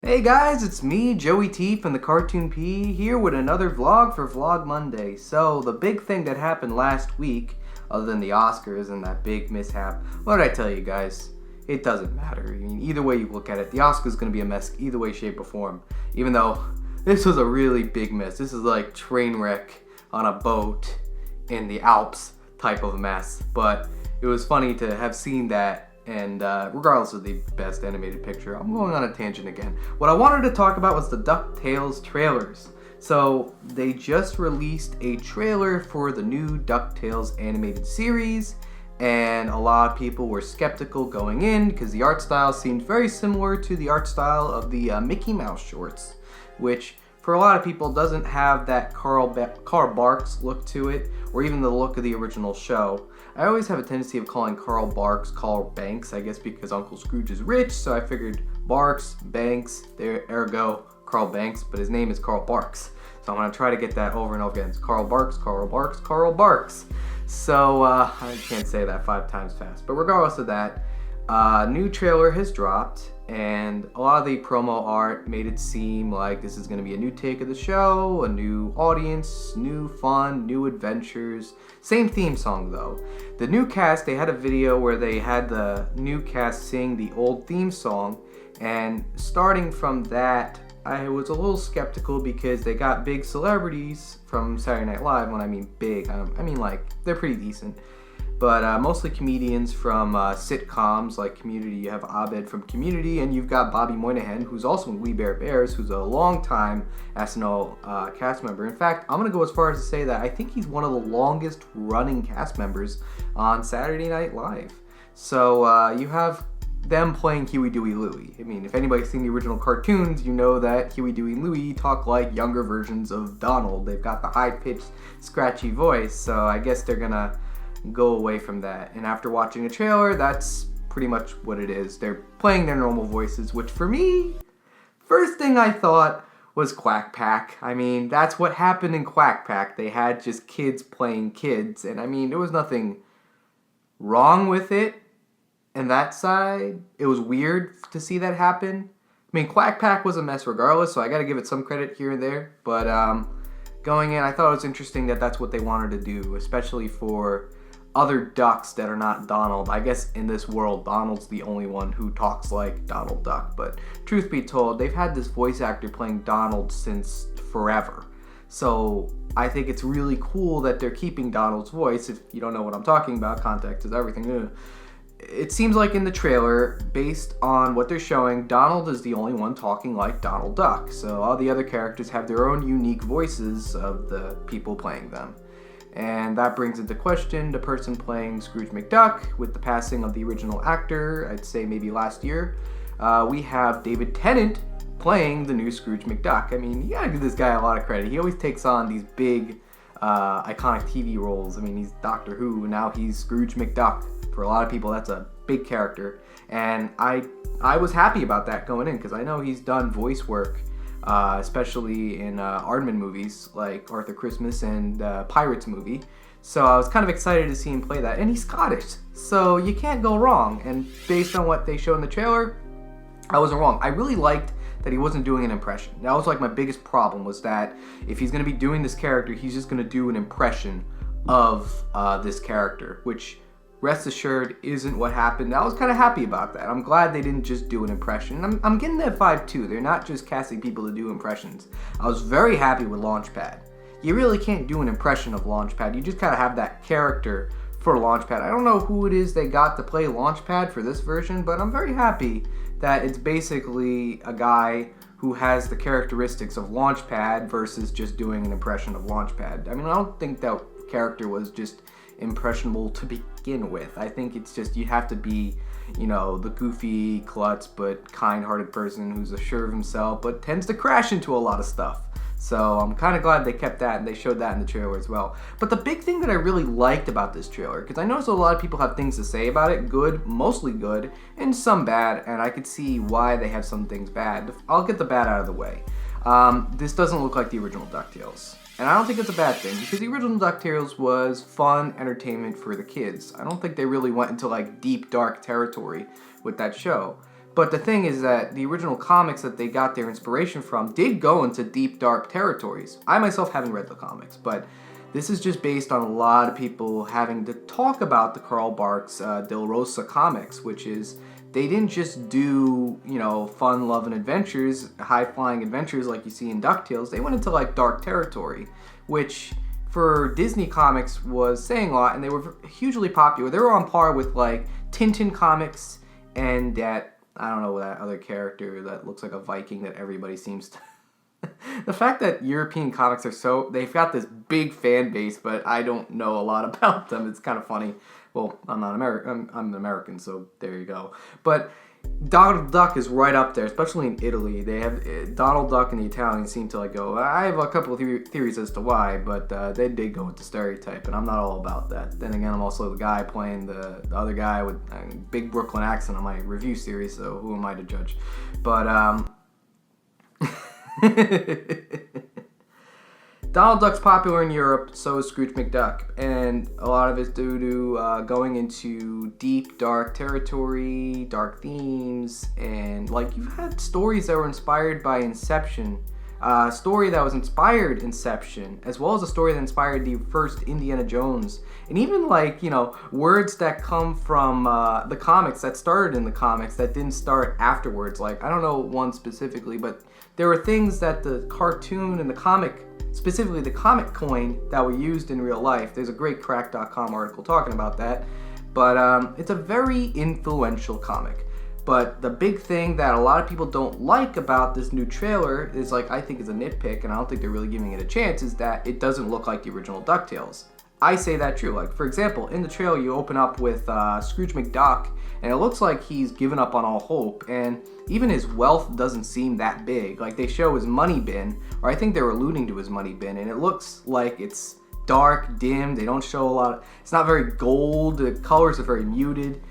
Hey guys, it's me, Joey T from the Cartoon P, here with another vlog for Vlog Monday. So, the big thing that happened last week, other than the Oscars and that big mishap, what did I tell you guys? It doesn't matter. I mean, either way you look at it, the Oscars going to be a mess either way, shape, or form. Even though this was a really big mess. This is like train wreck on a boat in the Alps type of mess. But it was funny to have seen that. And regardless of the best animated picture, I'm going on a tangent again. What I wanted to talk about was the DuckTales trailers. So they just released a trailer for the new DuckTales animated series, and a lot of people were skeptical going in because the art style seemed very similar to the art style of the Mickey Mouse shorts, which for a lot of people doesn't have that Carl Barks look to it, or even the look of the original show. I always have a tendency of calling Carl Barks Carl Banks, I guess because Uncle Scrooge is rich, so I figured Barks, Banks, there, ergo Carl Banks, but his name is Carl Barks. So I'm going to try to get that over and over again. It's Carl Barks, Carl Barks, Carl Barks. So I can't say that 5 times fast. But regardless of that, new trailer has dropped, and a lot of the promo art made it seem like this is going to be a new take of the show, a new audience, new fun, new adventures. Same theme song though. The new cast, they had a video where they had the new cast sing the old theme song, and starting from that, I was a little skeptical because they got big celebrities from Saturday Night Live. When I mean big, I mean like they're pretty decent. But mostly comedians from sitcoms like Community. You have Abed from Community, and you've got Bobby Moynihan, who's also in We Bare Bears, who's a long-time SNL cast member. In fact, I'm going to go as far as to say that I think he's one of the longest-running cast members on Saturday Night Live. So you have them playing Huey, Dewey, Louie. I mean, if anybody's seen the original cartoons, you know that Huey, Dewey, and Louie talk like younger versions of Donald. They've got the high-pitched, scratchy voice, so I guess they're going to go away from that. And after watching the trailer, that's pretty much what it is. They're playing their normal voices, which for me, first thing I thought was Quack Pack. I mean, that's what happened in Quack Pack. They had just kids playing kids, and I mean, there was nothing wrong with it. And that side, it was weird to see that happen. I mean, Quack Pack was a mess regardless, so I gotta give it some credit here and there. But going in, I thought it was interesting that that's what they wanted to do, especially for other ducks that are not Donald. I guess in this world, Donald's the only one who talks like Donald Duck. But truth be told, they've had this voice actor playing Donald since forever. So I think it's really cool that they're keeping Donald's voice. If you don't know what I'm talking about, context is everything. It seems like in the trailer, based on what they're showing, Donald is the only one talking like Donald Duck. So all the other characters have their own unique voices of the people playing them. And that brings into question the person playing Scrooge McDuck. With the passing of the original actor, I'd say maybe last year, we have David Tennant playing the new Scrooge McDuck. I mean, you gotta give this guy a lot of credit. He always takes on these big, iconic TV roles. I mean, he's Doctor Who, and now he's Scrooge McDuck. For a lot of people, that's a big character. And I was happy about that going in, because I know he's done voice work, especially in Aardman movies like Arthur Christmas and Pirates movie. So I was kind of excited to see him play that. And he's Scottish, so you can't go wrong. And based on what they showed in the trailer, I wasn't wrong. I really liked that he wasn't doing an impression. That was like my biggest problem, was that if he's going to be doing this character, he's just going to do an impression of this character, which rest assured isn't what happened. I was kind of happy about that. I'm glad they didn't just do an impression. I'm getting that vibe too. They're not just casting people to do impressions. I was very happy with Launchpad. You really can't do an impression of Launchpad. You just kind of have that character for Launchpad. I don't know who it is they got to play Launchpad for this version, but I'm very happy that it's basically a guy who has the characteristics of Launchpad versus just doing an impression of Launchpad. I mean, I don't think that character was just impressionable to begin with. I think it's just you have to be, you know, the goofy, klutz, but kind-hearted person who's sure of himself, but tends to crash into a lot of stuff. So I'm kind of glad they kept that, and they showed that in the trailer as well. But the big thing that I really liked about this trailer, because I noticed a lot of people have things to say about it, good, mostly good, and some bad, and I could see why they have some things bad. I'll get the bad out of the way. This doesn't look like the original DuckTales. And I don't think it's a bad thing, because the original DuckTales was fun entertainment for the kids. I don't think they really went into like deep, dark territory with that show. But the thing is that the original comics that they got their inspiration from did go into deep, dark territories. I myself haven't read the comics, but this is just based on a lot of people having to talk about the Carl Barks Del Rosa comics, which is they didn't just do, fun, love, and adventures, high-flying adventures like you see in DuckTales. They went into, dark territory, which for Disney Comics was saying a lot, and they were hugely popular. They were on par with, Tintin Comics and that, I don't know, that other character that looks like a Viking that everybody seems to... The fact that European comics are they've got this big fan base, but I don't know a lot about them. It's kind of funny. Well, I'm not American. I'm an American, so there you go. But Donald Duck is right up there, especially in Italy. They have Donald Duck and the Italians seem to go. I have a couple of theories as to why, but they did go with the stereotype, and I'm not all about that. Then again, I'm also the guy playing the other guy with a big Brooklyn accent on my review series, so who am I to judge? But Donald Duck's popular in Europe, so is Scrooge McDuck, and a lot of it's due to going into deep, dark territory, dark themes, and you've had stories that were inspired by Inception, a story that was inspired Inception, as well as a story that inspired the first Indiana Jones, and even words that come from the comics that started in the comics that didn't start afterwards. I don't know one specifically, but there were things that the cartoon and the comic, specifically the comic coin, that were used in real life. There's a great Crack.com article talking about that. But it's a very influential comic. But the big thing that a lot of people don't like about this new trailer is, I think is a nitpick, and I don't think they're really giving it a chance, is that it doesn't look like the original DuckTales. I say that true. For example, in the trailer you open up with Scrooge McDuck, and it looks like he's given up on all hope, and even his wealth doesn't seem that big. They show his money bin, or I think they're alluding to his money bin, and it looks like it's dark, dim. They don't show a lot. It's not very gold. The colors are very muted,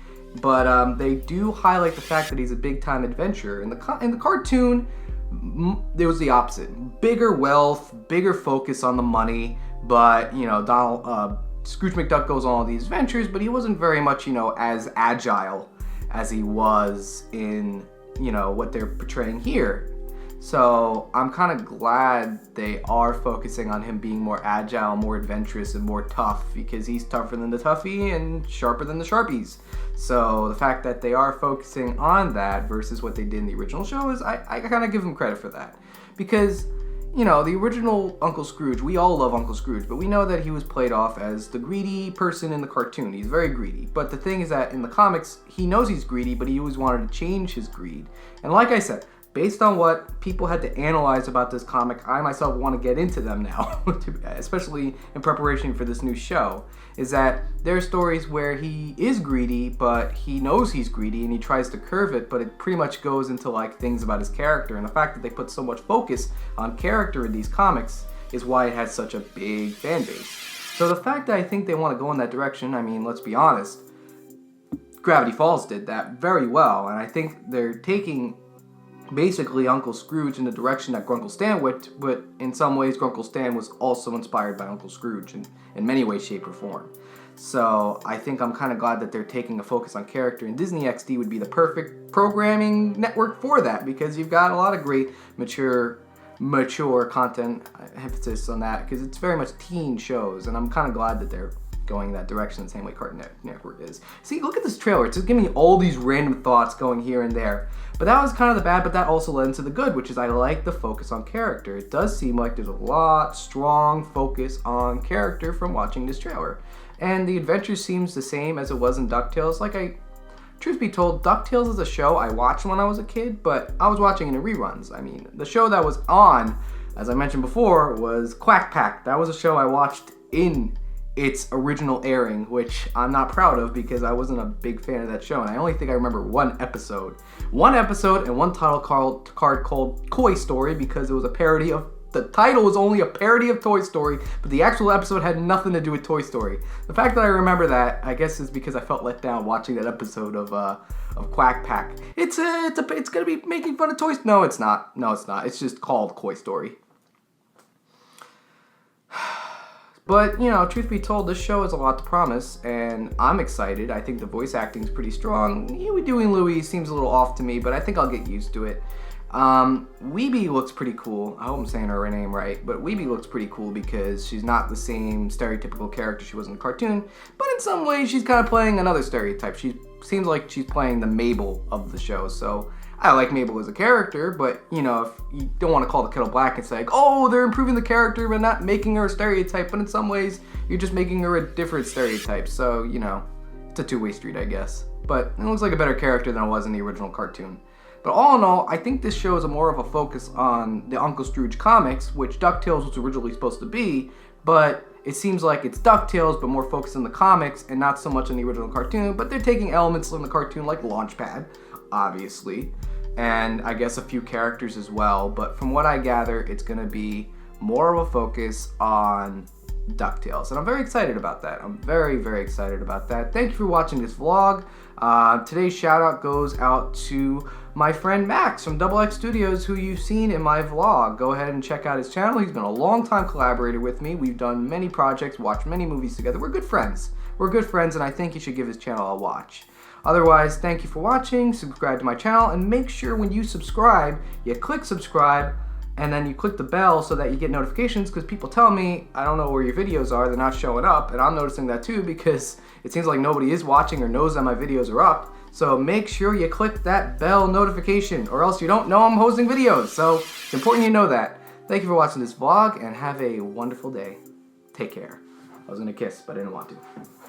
but they do highlight the fact that he's a big-time adventurer. In the cartoon, it was the opposite. Bigger wealth, bigger focus on the money, but Scrooge McDuck goes on all these adventures, but he wasn't very much, as agile as he was in, what they're portraying here. So I'm kind of glad they are focusing on him being more agile, more adventurous, and more tough, because he's tougher than the Tuffy and sharper than the Sharpies. So the fact that they are focusing on that versus what they did in the original show is, I kind of give them credit for that. Because, the original Uncle Scrooge, we all love Uncle Scrooge, but we know that he was played off as the greedy person in the cartoon. He's very greedy. But the thing is that in the comics, he knows he's greedy, but he always wanted to change his greed. And like I said, based on what people had to analyze about this comic, I myself want to get into them now, especially in preparation for this new show, is that there are stories where he is greedy, but he knows he's greedy and he tries to curve it, but it pretty much goes into things about his character. And the fact that they put so much focus on character in these comics is why it has such a big fan base. So the fact that I think they want to go in that direction, let's be honest, Gravity Falls did that very well, and I think they're taking basically Uncle Scrooge in the direction that Grunkle Stan went, but in some ways Grunkle Stan was also inspired by Uncle Scrooge in many ways, shape, or form. So I think I'm kind of glad that they're taking a focus on character, and Disney XD would be the perfect programming network for that, because you've got a lot of great mature content, emphasis on that, because it's very much teen shows, and I'm kind of glad that they're going that direction the same way Cartoon Network is. See, look at this trailer. It's just giving me all these random thoughts going here and there. But that was kind of the bad, but that also led into the good, which is I like the focus on character. It does seem like there's a lot strong focus on character from watching this trailer. And the adventure seems the same as it was in DuckTales. Truth be told, DuckTales is a show I watched when I was a kid, but I was watching it in reruns. The show that was on, as I mentioned before, was Quack Pack. That was a show I watched in its original airing, which I'm not proud of because I wasn't a big fan of that show, and I only think I remember one episode and one title card called Koi Story, because it was a parody of, the title was only a parody of Toy Story, but the actual episode had nothing to do with Toy Story. The fact that I remember that, I guess, is because I felt let down watching that episode of Quack Pack. It's gonna be making fun of toys. No, it's not. It's just called Koi Story. But, you know, truth be told, this show has a lot to promise, and I'm excited. I think the voice acting is pretty strong. Huey, Dewey, and Louie seems a little off to me, but I think I'll get used to it. Weeby looks pretty cool. I hope I'm saying her name right, but Weeby looks pretty cool because she's not the same stereotypical character she was in the cartoon, but in some ways she's kind of playing another stereotype. She seems like she's playing the Mabel of the show, so I like Mabel as a character, but, you know, if you don't want to call the kettle black and say, like, oh, they're improving the character but not making her a stereotype, but in some ways, you're just making her a different stereotype. So, you know, it's a two-way street, I guess. But it looks like a better character than it was in the original cartoon. But all in all, I think this show is more of a focus on the Uncle Scrooge comics, which DuckTales was originally supposed to be, but it seems like it's DuckTales, but more focused on the comics and not so much on the original cartoon, but they're taking elements from the cartoon like Launchpad, obviously, and I guess a few characters as well, but from what I gather, it's going to be more of a focus on DuckTales, and I'm very excited about that. I'm very, very excited about that. Thank you for watching this vlog. Today's shout out goes out to my friend Max from Double X Studios, who you've seen in my vlog. Go ahead and check out his channel. He's been a long time collaborator with me. We've done many projects, watched many movies together. We're good friends. We're good friends, and I think you should give his channel a watch. Otherwise, thank you for watching, subscribe to my channel, and make sure when you subscribe, you click subscribe, and then you click the bell so that you get notifications, because people tell me, I don't know where your videos are, they're not showing up, and I'm noticing that too because it seems like nobody is watching or knows that my videos are up. So make sure you click that bell notification, or else you don't know I'm hosting videos. So it's important you know that. Thank you for watching this vlog, and have a wonderful day. Take care. I was gonna kiss, but I didn't want to.